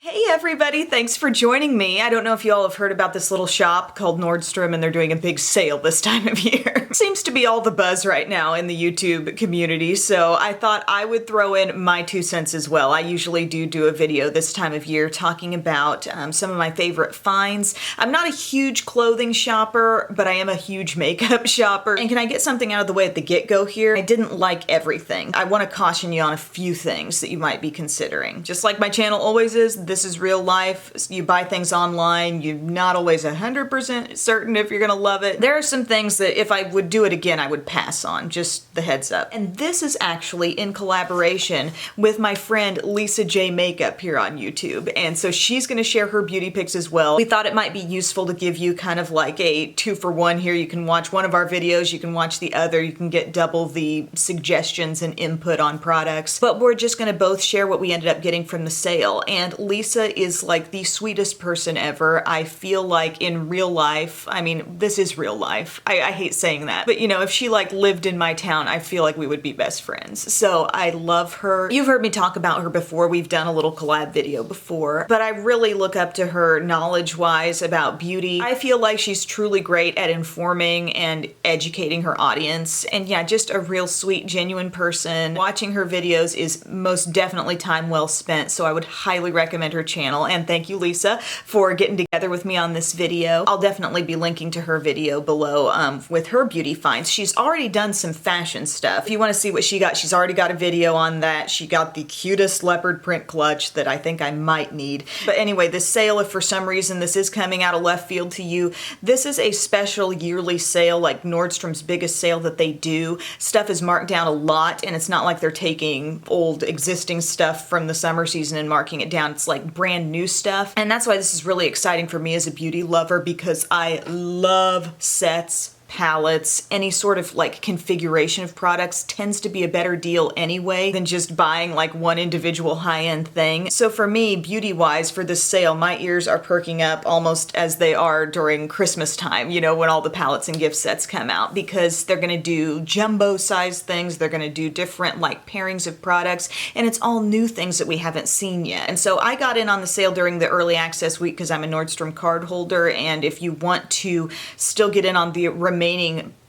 Hey everybody, thanks for joining me. I don't know if you all have heard about this little shop called Nordstrom, and they're doing a big sale this time of year. Seems to be all the buzz right now in the YouTube community, so I thought I would throw in my 2 cents as well. I usually do a video this time of year talking about some of my favorite finds. I'm not a huge clothing shopper, but I am a huge makeup shopper. And can I get something out of the way at the get-go here? I didn't like everything. I want to caution you on a few things that you might be considering. Just like my channel always is, this is real life. You buy things online, you're not always 100% certain if you're gonna love it. There are some things that if I would do it again, I would pass on, just the heads up. And this is actually in collaboration with my friend LisaJMakeup here on YouTube. And so she's gonna share her beauty pics as well. We thought it might be useful to give you kind of like a 2-for-1 here. You can watch one of our videos, you can watch the other, you can get double the suggestions and input on products. But we're just gonna both share what we ended up getting from the sale. And Lisa is like the sweetest person ever. I feel like in real life, I mean, this is real life. I hate saying that, but you know, if she like lived in my town, I feel like we would be best friends. So I love her. You've heard me talk about her before. We've done a little collab video before, but I really look up to her knowledge-wise about beauty. I feel like she's truly great at informing and educating her audience. And yeah, just a real sweet, genuine person. Watching her videos is most definitely time well spent, so I would highly recommend her channel. And thank you, Lisa, for getting together with me on this video. I'll definitely be linking to her video below with her beauty finds. She's already done some fashion stuff. If you want to see what she got, she's already got a video on that. She got the cutest leopard print clutch that I think I might need. But anyway, this sale, if for some reason this is coming out of left field to you, this is a special yearly sale, like Nordstrom's biggest sale that they do. Stuff is marked down a lot, and it's not like they're taking old existing stuff from the summer season and marking it down. It's like brand new stuff. And that's why this is really exciting for me as a beauty lover, because I love sets, palettes, any sort of like configuration of products tends to be a better deal anyway than just buying like one individual high-end thing. So for me, beauty-wise, for this sale, my ears are perking up almost as they are during Christmas time, you know, when all the palettes and gift sets come out, because they're gonna do jumbo-sized things, they're gonna do different like pairings of products, and it's all new things that we haven't seen yet. And so I got in on the sale during the early access week because I'm a Nordstrom card holder, and if you want to still get in on the remaining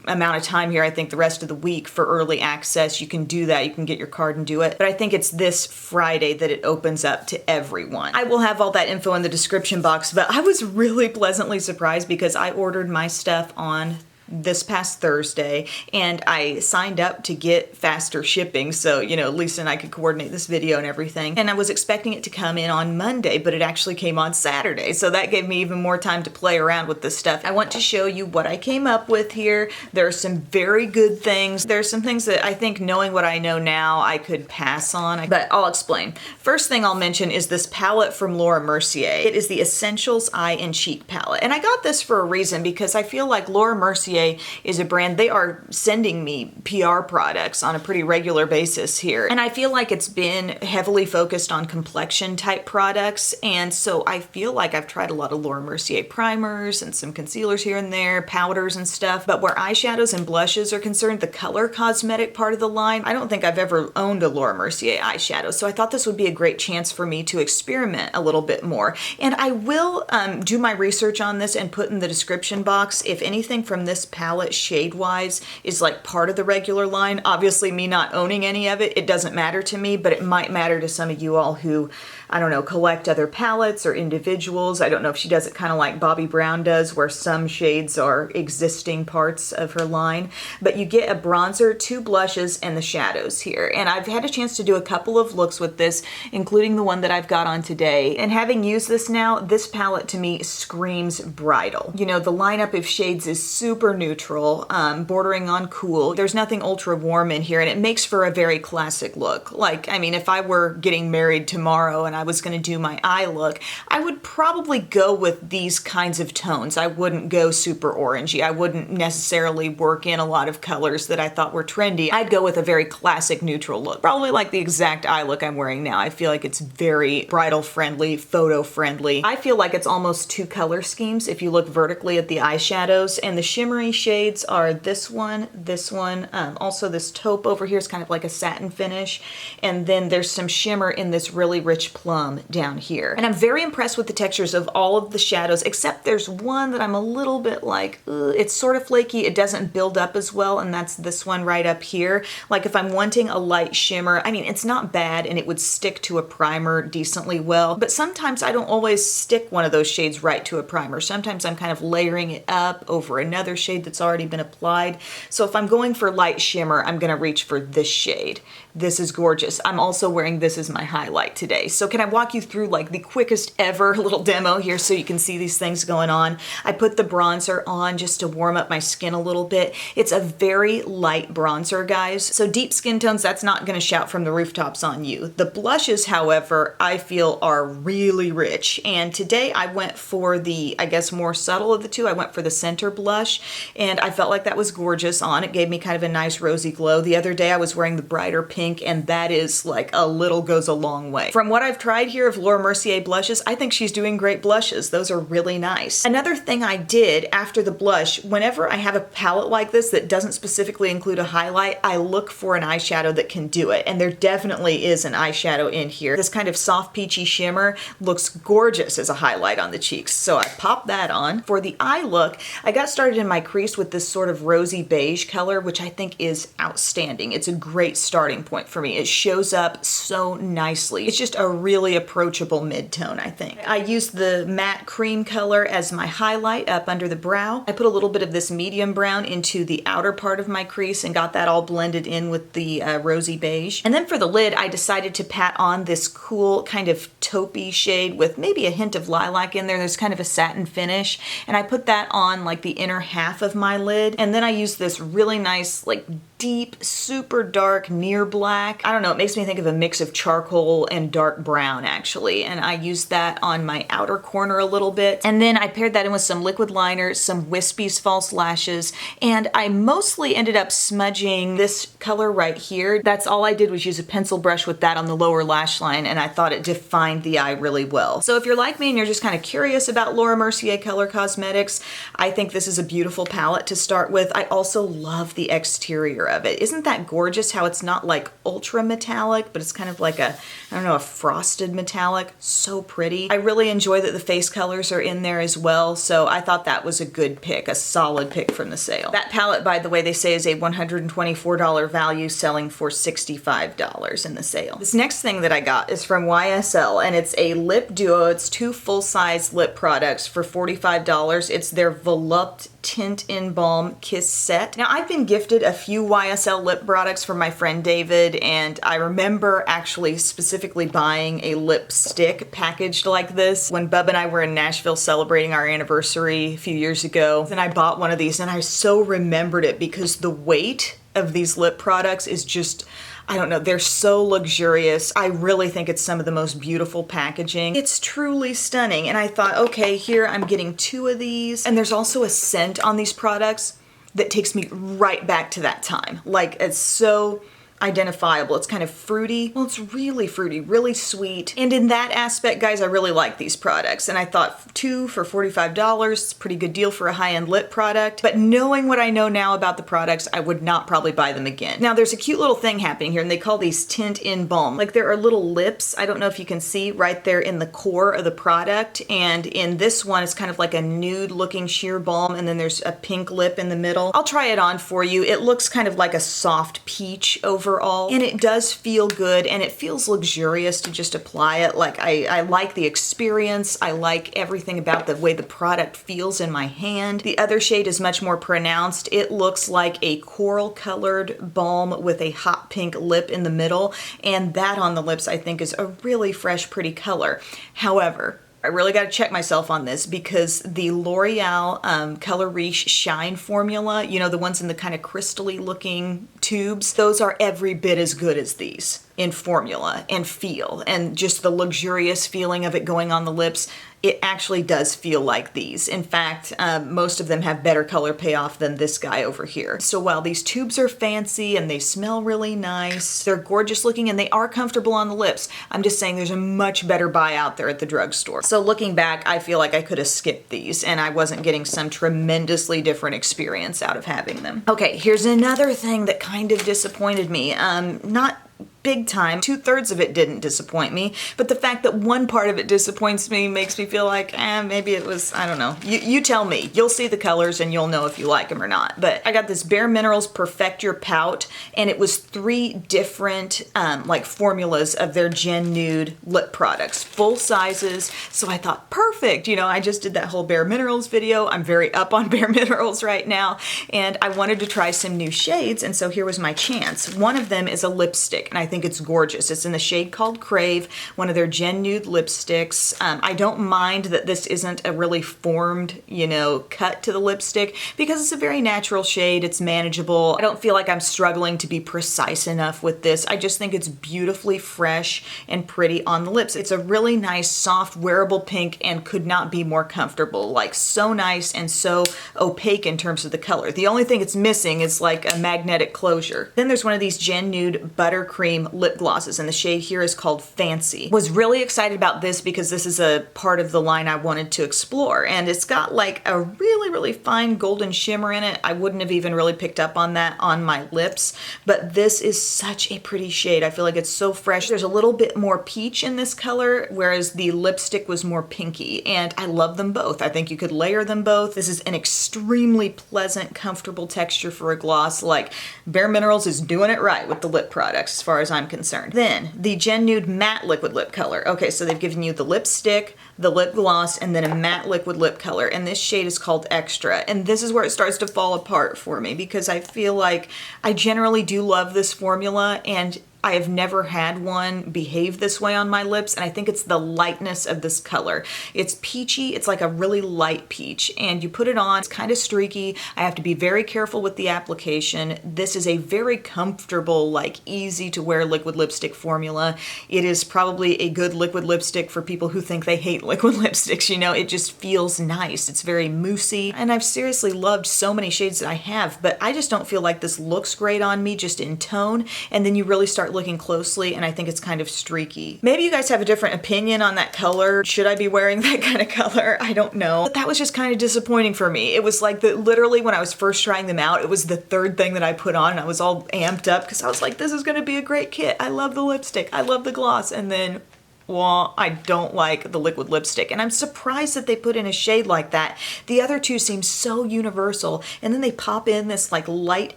amount of time here, I think the rest of the week for early access, you can do that. You can get your card and do it. But I think it's this Friday that it opens up to everyone. I will have all that info in the description box, but I was really pleasantly surprised because I ordered my stuff on this past Thursday, and I signed up to get faster shipping, so you know, Lisa and I could coordinate this video and everything. And I was expecting it to come in on Monday, but it actually came on Saturday, so that gave me even more time to play around with this stuff. I want to show you what I came up with here. There are some very good things. There's some things that I think, knowing what I know now, I could pass on, but I'll explain. First thing I'll mention is this palette from Laura Mercier. It is the Essentials Eye and Cheek palette, and I got this for a reason because I feel like Laura Mercier is a brand, they are sending me PR products on a pretty regular basis here. And I feel like it's been heavily focused on complexion type products. And so I feel like I've tried a lot of Laura Mercier primers and some concealers here and there, powders and stuff. But where eyeshadows and blushes are concerned, the color cosmetic part of the line, I don't think I've ever owned a Laura Mercier eyeshadow. So I thought this would be a great chance for me to experiment a little bit more. And I will do my research on this and put in the description box if anything from this palette shade-wise is like part of the regular line. Obviously, me not owning any of it, it doesn't matter to me, but it might matter to some of you all who, I don't know, collect other palettes or individuals. I don't know if she does it kind of like Bobbi Brown does, where some shades are existing parts of her line. But you get a bronzer, 2 blushes, and the shadows here. And I've had a chance to do a couple of looks with this, including the one that I've got on today. And having used this now, this palette to me screams bridal. You know, the lineup of shades is super neutral, bordering on cool. There's nothing ultra warm in here, and it makes for a very classic look. Like, I mean, if I were getting married tomorrow and I was gonna do my eye look, I would probably go with these kinds of tones. I wouldn't go super orangey. I wouldn't necessarily work in a lot of colors that I thought were trendy. I'd go with a very classic neutral look. Probably like the exact eye look I'm wearing now. I feel like it's very bridal friendly, photo friendly. I feel like it's almost 2 color schemes if you look vertically at the eyeshadows, and the shimmering shimmery shades are this one, also this taupe over here is kind of like a satin finish, and then there's some shimmer in this really rich plum down here. And I'm very impressed with the textures of all of the shadows, except there's one that I'm a little bit like, it's sort of flaky, it doesn't build up as well, and that's this one right up here. Like if I'm wanting a light shimmer, I mean, it's not bad and it would stick to a primer decently well, but sometimes I don't always stick one of those shades right to a primer. Sometimes I'm kind of layering it up over another shade that's already been applied. So if I'm going for light shimmer, I'm gonna reach for this shade. This is gorgeous. I'm also wearing this as my highlight today. So can I walk you through like the quickest ever little demo here so you can see these things going on? I put the bronzer on just to warm up my skin a little bit. It's a very light bronzer, guys. So deep skin tones, that's not gonna shout from the rooftops on you. The blushes, however, I feel are really rich. And today I went for the, I guess, more subtle of the two. I went for the center blush, and I felt like that was gorgeous on. It gave me kind of a nice rosy glow. The other day I was wearing the brighter pink, and that is like a little goes a long way. From what I've tried here of Laura Mercier blushes, I think she's doing great blushes. Those are really nice. Another thing I did after the blush, whenever I have a palette like this that doesn't specifically include a highlight, I look for an eyeshadow that can do it, and there definitely is an eyeshadow in here. This kind of soft peachy shimmer looks gorgeous as a highlight on the cheeks, so I popped that on. For the eye look, I got started in my crease with this sort of rosy beige color, which I think is outstanding. It's a great starting point for me. It shows up so nicely. It's just a really approachable mid-tone, I think. I used the matte cream color as my highlight up under the brow. I put a little bit of this medium brown into the outer part of my crease and got that all blended in with the rosy beige. And then for the lid, I decided to pat on this cool kind of taupey shade with maybe a hint of lilac in there. There's kind of a satin finish, and I put that on like the inner half of my lid. And then I used this really nice, like deep, super dark, near black. I don't know, it makes me think of a mix of charcoal and dark brown actually. And I used that on my outer corner a little bit. And then I paired that in with some liquid liner, some wispies false lashes, and I mostly ended up smudging this color right here. That's all I did, was use a pencil brush with that on the lower lash line, and I thought it defined the eye really well. So if you're like me and you're just kind of curious about Laura Mercier color cosmetics, I think this is a beautiful palette to start with. I also love the exterior of it. Isn't that gorgeous how it's not like ultra metallic, but it's kind of like a, I don't know, a frosted metallic. So pretty. I really enjoy that the face colors are in there as well, so I thought that was a good pick, a solid pick from the sale. That palette, by the way, they say is a $124 value, selling for $65 in the sale. This next thing that I got is from YSL, and it's a lip duo. It's two full-size lip products for $45. It's their Volupte Tint in Balm Kiss Set. Now, I've been gifted a few YSL lip products from my friend David, and I remember actually specifically buying a lipstick packaged like this when Bub and I were in Nashville celebrating our anniversary a few years ago. Then I bought one of these, and I so remembered it because the weight of these lip products is just, I don't know, they're so luxurious. I really think it's some of the most beautiful packaging. It's truly stunning. And I thought, okay, here I'm getting two of these. And there's also a scent on these products that takes me right back to that time. Like, it's so identifiable. It's kind of fruity. Well, it's really fruity, really sweet. And in that aspect, guys, I really like these products. And I thought two for $45, it's a pretty good deal for a high-end lip product. But knowing what I know now about the products, I would not probably buy them again. Now, there's a cute little thing happening here, and they call these Tint in Balm. Like, there are little lips, I don't know if you can see, right there in the core of the product. And in this one, it's kind of like a nude-looking sheer balm, and then there's a pink lip in the middle. I'll try it on for you. It looks kind of like a soft peach overall, and it does feel good, and it feels luxurious to just apply it. Like, I like the experience. I like everything about the way the product feels in my hand. The other shade is much more pronounced. It looks like a coral colored balm with a hot pink lip in the middle, and that on the lips I think is a really fresh, pretty color. However, I really got to check myself on this because the L'Oreal Color Riche Shine formula, you know, the ones in the kind of crystally looking tubes, those are every bit as good as these. in formula and feel, and just the luxurious feeling of it going on the lips. It actually does feel like these. In fact, most of them have better color payoff than this guy over here. So while these tubes are fancy and they smell really nice, they're gorgeous looking and they are comfortable on the lips, I'm just saying there's a much better buy out there at the drugstore. So looking back, I feel like I could have skipped these and I wasn't getting some tremendously different experience out of having them. Okay, here's another thing that kind of disappointed me. Not big time. 2/3 of it didn't disappoint me, but the fact that one part of it disappoints me makes me feel like, maybe it was, I don't know. You tell me. You'll see the colors and you'll know if you like them or not. But I got this Bare Minerals Perfect Your Pout, and it was 3 different like formulas of their Gen Nude lip products, full sizes. So I thought, perfect. You know, I just did that whole Bare Minerals video. I'm very up on Bare Minerals right now, and I wanted to try some new shades, and so here was my chance. One of them is a lipstick, and I think it's gorgeous. It's in the shade called Crave, one of their Gen Nude lipsticks. I don't mind that this isn't a really formed, you know, cut to the lipstick because it's a very natural shade. It's manageable. I don't feel like I'm struggling to be precise enough with this. I just think it's beautifully fresh and pretty on the lips. It's a really nice, soft, wearable pink and could not be more comfortable. Like, so nice and so opaque in terms of the color. The only thing it's missing is like a magnetic closure. Then there's one of these Gen Nude Buttercream lip glosses, and the shade here is called Fancy. Was really excited about this because this is a part of the line I wanted to explore, and it's got like a really, really fine golden shimmer in it. I wouldn't have even really picked up on that on my lips, but this is such a pretty shade. I feel like it's so fresh. There's a little bit more peach in this color, whereas the lipstick was more pinky, and I love them both. I think you could layer them both. This is an extremely pleasant, comfortable texture for a gloss. Like, Bare Minerals is doing it right with the lip products as far as I'm concerned. Then the Gen Nude Matte Liquid Lip Color. Okay, so they've given you the lipstick, the lip gloss, and then a matte liquid lip color, and this shade is called Extra. And this is where it starts to fall apart for me because I feel like I generally do love this formula, and I have never had one behave this way on my lips, and I think it's the lightness of this color. It's peachy, it's like a really light peach, and you put it on, it's kind of streaky. I have to be very careful with the application. This is a very comfortable, like easy to wear liquid lipstick formula. It is probably a good liquid lipstick for people who think they hate liquid lipsticks, you know, it just feels nice. It's very moussey, and I've seriously loved so many shades that I have, but I just don't feel like this looks great on me just in tone, and then you really start looking closely and I think it's kind of streaky. Maybe you guys have a different opinion on that color. Should I be wearing that kind of color? I don't know. But that was just kind of disappointing for me. It was like literally when I was first trying them out, it was the 3rd thing that I put on and I was all amped up because I was like, this is gonna be a great kit. I love the lipstick, I love the gloss, and then well, I don't like the liquid lipstick, and I'm surprised that they put in a shade like that. The other two seem so universal, and then they pop in this like light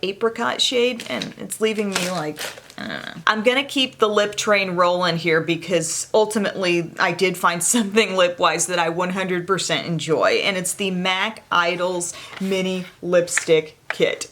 apricot shade, and it's leaving me like, I don't know. I'm gonna keep the lip train rolling here because ultimately I did find something lip-wise that I 100% enjoy, and it's the MAC Idols Mini Lipstick Kit.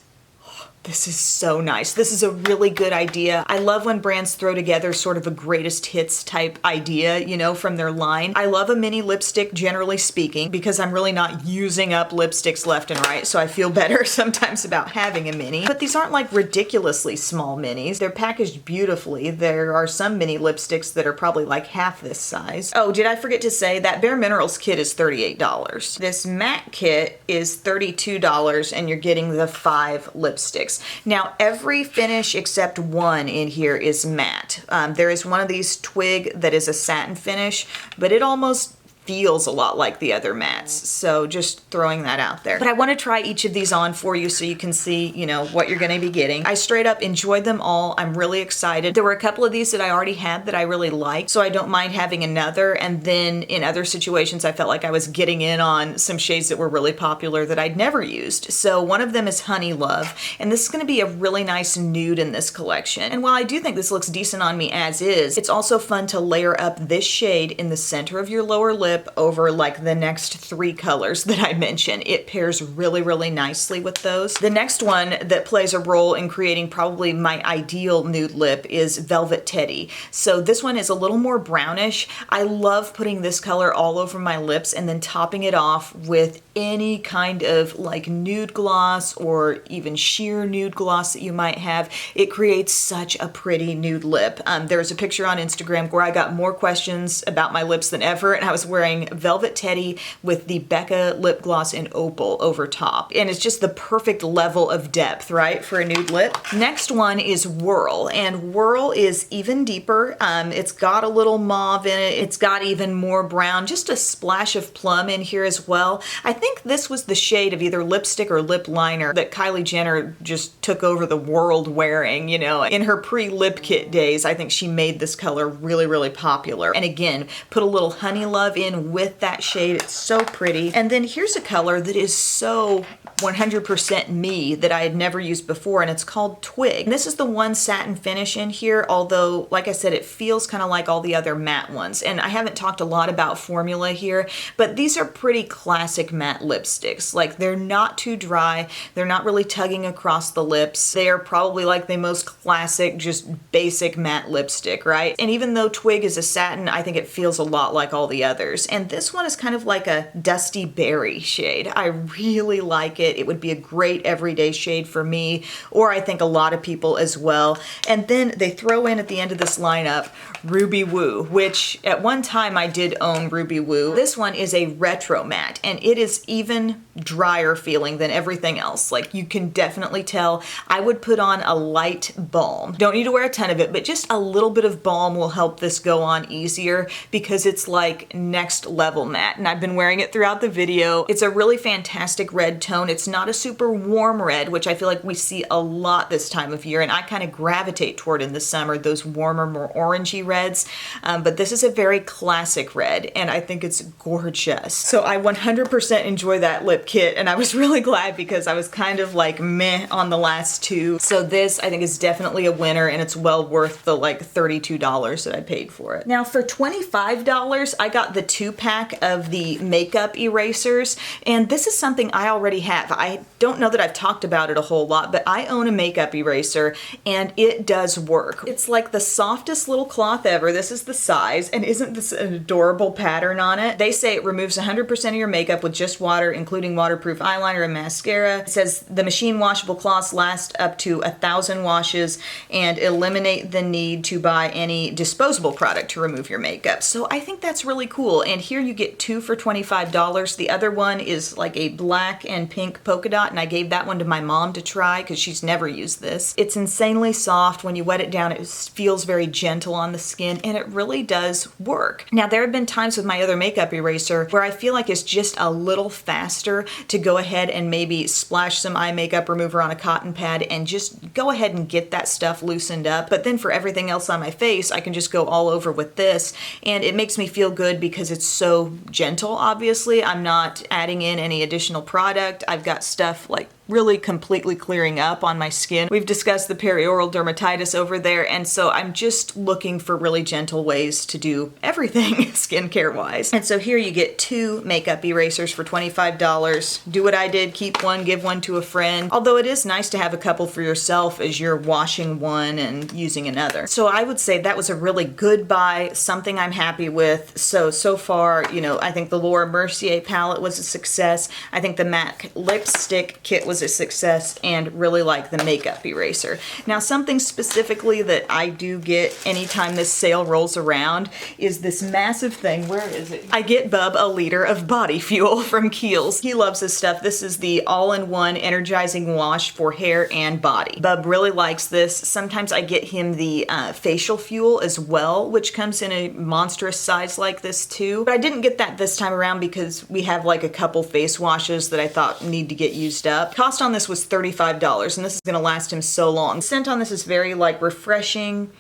This is so nice. This is a really good idea. I love when brands throw together sort of a greatest hits type idea, you know, from their line. I love a mini lipstick, generally speaking, because I'm really not using up lipsticks left and right, so I feel better sometimes about having a mini. But these aren't like ridiculously small minis. They're packaged beautifully. There are some mini lipsticks that are probably like half this size. Oh, did I forget to say that Bare Minerals kit is $38. This matte kit is $32, and you're getting the 5 lipsticks. Now, every finish except one in here is matte. There is one of these twig that is a satin finish, but it almost feels a lot like the other mattes, so just throwing that out there. But I want to try each of these on for you so you can see, you know, what you're going to be getting. I straight up enjoyed them all. I'm really excited. There were a couple of these that I already had that I really liked, so I don't mind having another, and then in other situations I felt like I was getting in on some shades that were really popular that I'd never used. So one of them is Honey Love, and this is going to be a really nice nude in this collection. And while I do think this looks decent on me as is, it's also fun to layer up this shade in the center of your lower lip lip over like the next 3 colors that I mentioned. It pairs really, really nicely with those. The next one that plays a role in creating probably my ideal nude lip is Velvet Teddy. So this one is a little more brownish. I love putting this color all over my lips and then topping it off with any kind of like nude gloss or even sheer nude gloss that you might have. It creates such a pretty nude lip. There's a picture on Instagram where I got more questions about my lips than ever, and I was wearing Velvet Teddy with the Becca lip gloss in Opal over top. And it's just the perfect level of depth, right, for a nude lip. Next one is Whirl, and Whirl is even deeper. It's got a little mauve in it. It's got even more brown, just a splash of plum in here as well. I think this was the shade of either lipstick or lip liner that Kylie Jenner just took over the world wearing, you know. In her pre-lip kit days, I think she made this color really, really popular. And again, put a little Honey Love in with that shade. It's so pretty. And then here's a color that is so 100% me that I had never used before, and it's called Twig. And this is the one satin finish in here, although, like I said, it feels kind of like all the other matte ones. And I haven't talked a lot about formula here, but these are pretty classic matte lipsticks. Like, they're not too dry. They're not really tugging across the lips. They are probably like the most classic, just basic matte lipstick, right? And even though Twig is a satin, I think it feels a lot like all the others. And this one is kind of like a dusty berry shade. I really like it. It would be a great everyday shade for me, or I think a lot of people as well. And then they throw in at the end of this lineup Ruby Woo, which at one time I did own Ruby Woo. This one is a retro matte, and it is even drier feeling than everything else. Like, you can definitely tell. I would put on a light balm. Don't need to wear a ton of it, but just a little bit of balm will help this go on easier because it's like next level matte, and I've been wearing it throughout the video. It's a really fantastic red tone. It's not a super warm red, which I feel like we see a lot this time of year, and I kind of gravitate toward in the summer, those warmer, more orangey reds. But this is a very classic red, and I think it's gorgeous. So I 100% enjoy that lip kit, and I was really glad because I was kind of like meh on the last 2. So this I think is definitely a winner, and it's well worth the like $32 that I paid for it. Now for $25, I got the 2-pack of the makeup erasers, and this is something I already have. I don't know that I've talked about it a whole lot, but I own a makeup eraser, and it does work. It's like the softest little cloth ever. This is the size, and isn't this an adorable pattern on it? They say it removes 100% of your makeup with just water, including waterproof eyeliner and mascara. It says the machine washable cloths last up to 1,000 washes and eliminate the need to buy any disposable product to remove your makeup. So I think that's really cool. And here you get 2 for $25. The other one is like a black and pink polka dot, and I gave that one to my mom to try because she's never used this. It's insanely soft. When you wet it down, it feels very gentle on the skin, and it really does work. Now, there have been times with my other makeup eraser where I feel like it's just a little faster to go ahead and maybe splash some eye makeup remover on a cotton pad and just go ahead and get that stuff loosened up. But then for everything else on my face, I can just go all over with this, and it makes me feel good because it's so gentle, obviously. I'm not adding in any additional product. I've got stuff like really completely clearing up on my skin. We've discussed the perioral dermatitis over there, and so I'm just looking for really gentle ways to do everything skincare wise. And so here you get 2 makeup erasers for $25. Do what I did, keep one, give one to a friend. Although it is nice to have a couple for yourself as you're washing one and using another. So I would say that was a really good buy, something I'm happy with. So far, you know, I think the Laura Mercier palette was a success. I think the MAC lipstick kit was a success, and really like the makeup eraser. Now, something specifically that I do get anytime this sale rolls around is this massive thing. Where is it? I get Bub a liter of body fuel from Kiehl's. He loves this stuff. This is the all-in-one energizing wash for hair and body. Bub really likes this. Sometimes I get him the facial fuel as well, which comes in a monstrous size like this too. But I didn't get that this time around because we have like a couple face washes that I thought need to get used up. Cost on this was $35, and this is gonna last him so long. The scent on this is very like refreshing,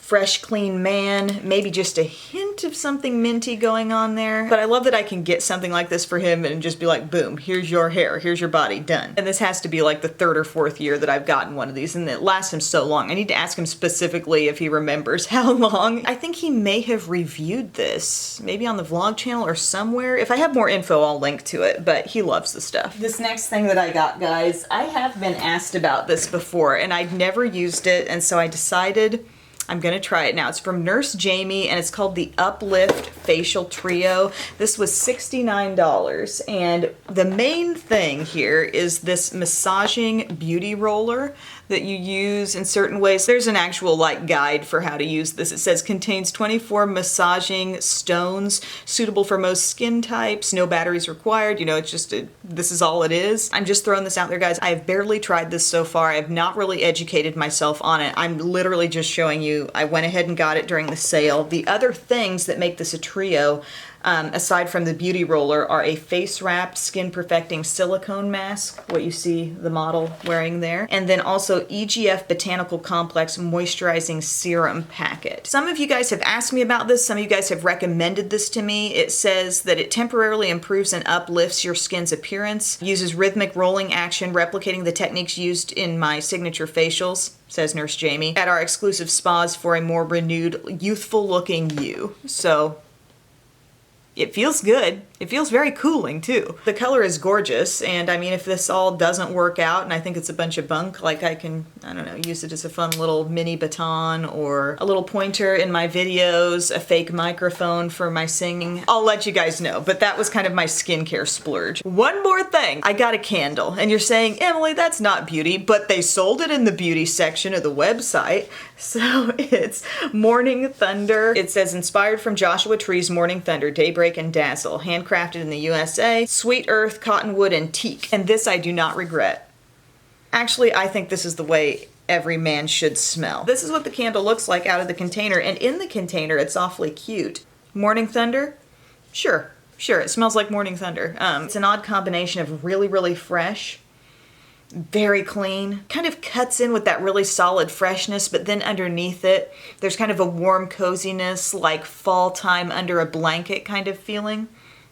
fresh, clean man, maybe just a hint of something minty going on there. But I love that I can get something like this for him and just be like, boom, here's your hair, here's your body, done. And this has to be like the 3rd or 4th year that I've gotten one of these, and it lasts him so long. I need to ask him specifically if he remembers how long. I think he may have reviewed this, maybe on the vlog channel or somewhere. If I have more info, I'll link to it, but he loves the stuff. This next thing that I got, guys, I have been asked about this before, and I'd never used it, and so I decided I'm gonna try it now. It's from Nurse Jamie, and it's called the Uplift Facial Trio. This was $69, and the main thing here is this massaging beauty roller that you use in certain ways. There's an actual like guide for how to use this. It says contains 24 massaging stones, suitable for most skin types, no batteries required. You know, it's just, this is all it is. I'm just throwing this out there, guys. I have barely tried this so far. I have not really educated myself on it. I'm literally just showing you, I went ahead and got it during the sale. The other things that make this a trio, aside from the beauty roller, are a face wrap skin perfecting silicone mask, what you see the model wearing there, and then also EGF Botanical Complex moisturizing serum packet. Some of you guys have asked me about this, some of you guys have recommended this to me. It says that it temporarily improves and uplifts your skin's appearance, uses rhythmic rolling action, replicating the techniques used in my signature facials, says Nurse Jamie, at our exclusive spas for a more renewed, youthful looking you. So it feels good. It feels very cooling too. The color is gorgeous, and I mean, if this all doesn't work out and I think it's a bunch of bunk, like I can, I don't know, use it as a fun little mini baton or a little pointer in my videos, a fake microphone for my singing. I'll let you guys know, but that was kind of my skincare splurge. One more thing, I got a candle, and you're saying, Emily, that's not beauty, but they sold it in the beauty section of the website. So it's Morning Thunder. It says inspired from Joshua Tree's Morning Thunder, Daybreak and Dazzle, handcrafted in the USA, Sweet Earth, Cottonwood, and Teak. And this I do not regret. Actually, I think this is the way every man should smell. This is what the candle looks like out of the container, and in the container it's awfully cute. Morning Thunder? Sure, it smells like Morning Thunder. It's an odd combination of really, really fresh, very clean, kind of cuts in with that really solid freshness, but then underneath it, there's kind of a warm coziness, like fall time under a blanket kind of feeling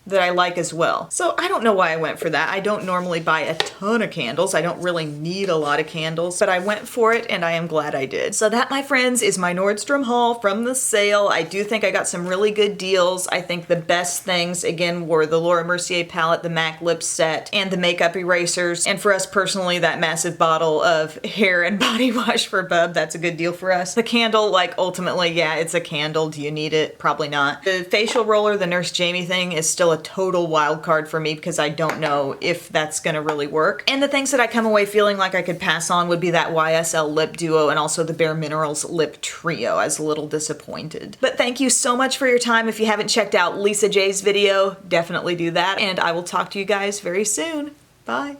that I like as well. So I don't know why I went for that. I don't normally buy a ton of candles. I don't really need a lot of candles, but I went for it and I am glad I did. So that, my friends, is my Nordstrom haul from the sale. I do think I got some really good deals. I think the best things, again, were the Laura Mercier palette, the MAC lip set, and the makeup erasers. And for us personally, that massive bottle of hair and body wash for Bub, that's a good deal for us. The candle, like, ultimately, yeah, it's a candle. Do you need it? Probably not. The facial roller, the Nurse Jamie thing, is still a total wild card for me because I don't know if that's gonna really work. And the things that I come away feeling like I could pass on would be that YSL lip duo and also the Bare Minerals lip trio. I was a little disappointed. But thank you so much for your time. If you haven't checked out Lisa J's video, definitely do that, and I will talk to you guys very soon. Bye.